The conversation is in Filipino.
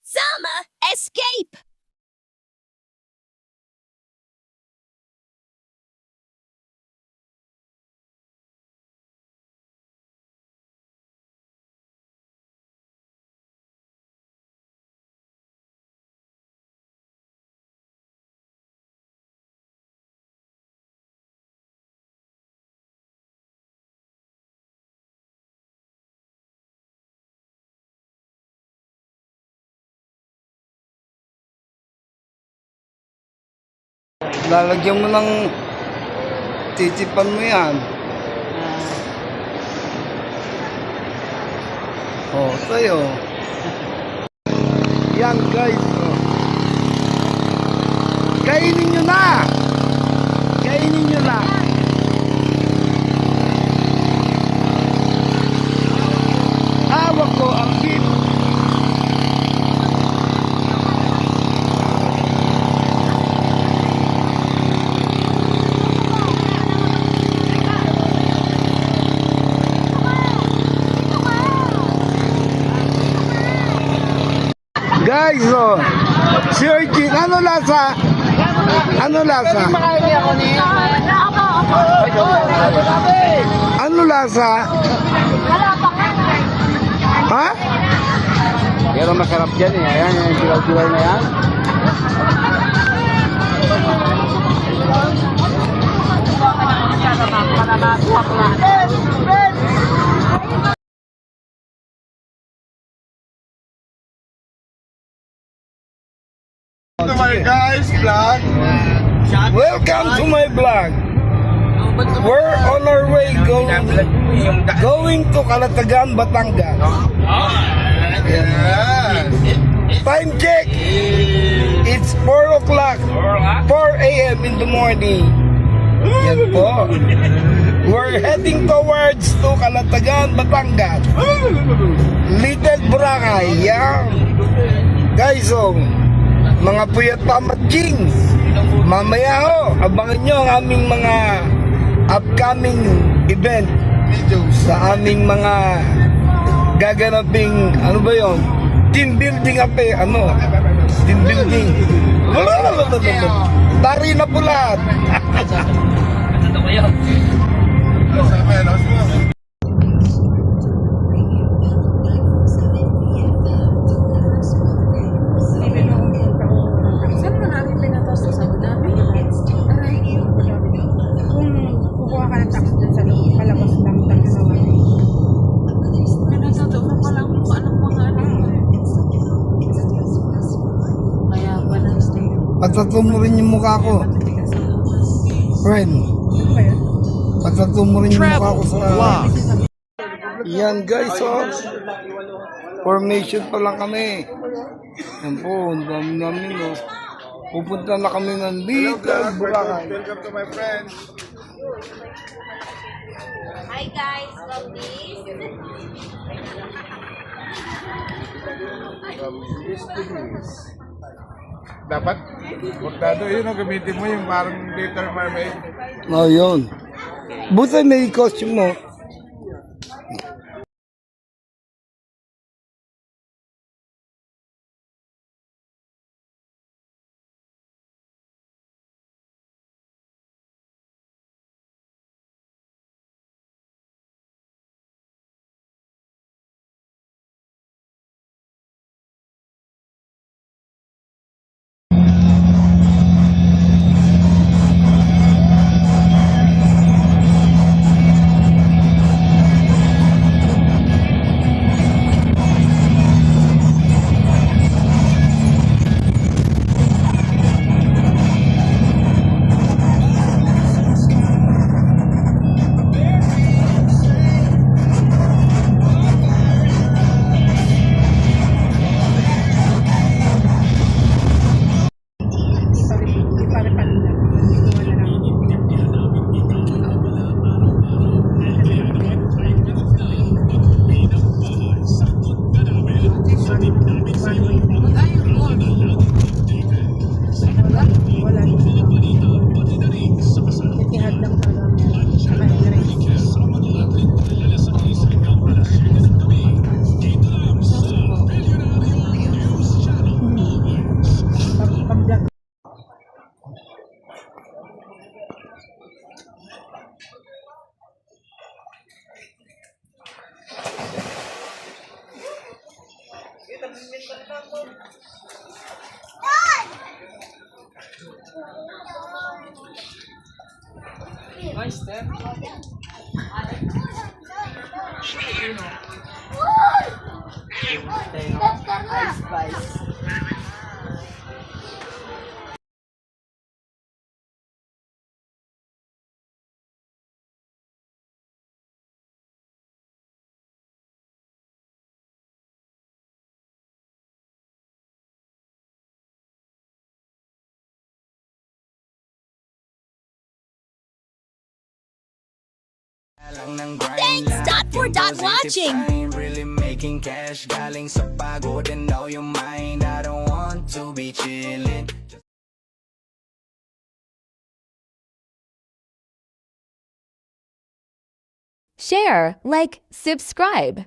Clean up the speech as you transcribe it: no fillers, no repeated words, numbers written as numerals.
Summer escape! Lalagyan mo ng titipan mo yan. Oh, tayo. Yan guys. Oh. Kainin nyo na. Kainin nyo na. Hawak ko ang beef. Guys, oh, si Orchid, ano lasa? Ano lasa? Ano lasa? Ha? Pero masarap yan eh. Ayan, yung dilaw-dilaw na yan. To my guys vlog. Welcome to my vlog. We're on our way going to Calatagan, Batangas. Yeah. Time check. It's 4 o'clock. 4 a.m. in the morning. Yan po. We're heading towards to Calatagan, Batangas. Little Boracay. Yan. Guys, oh, mga puyat pamatching. Mamaya ho, abangan nyo ang aming mga upcoming event sa aming mga gaganaping, ano ba yon? Team building ape, ano? Team building. Tari na po lahat. Saan mo namin pinatos sa sagot namin? Aray, kung kukuha ka ng tax dun sa loob, palabas lang tax naman. Pinagsato mo pa lang kung anong mga ano. Kaya pala. Patato mo rin yung mukha ko. Friend, patato mo rin yung mukha ko sa... Yan guys, oh. Formation pa lang kami. Yan po, ang dami namin, oh. Pupunta na kami ng Little Boracay. Welcome to my friends. Hi guys, love this. Dapat, magdado yun, gamitin mo yung parang Little Mermaid. Oh, yun. Buti may costume mo. Thanks, Dot, for Dot watching. Really making cash, galing sa pagod and know your mind. I don't want to be chilling. Share, like, subscribe.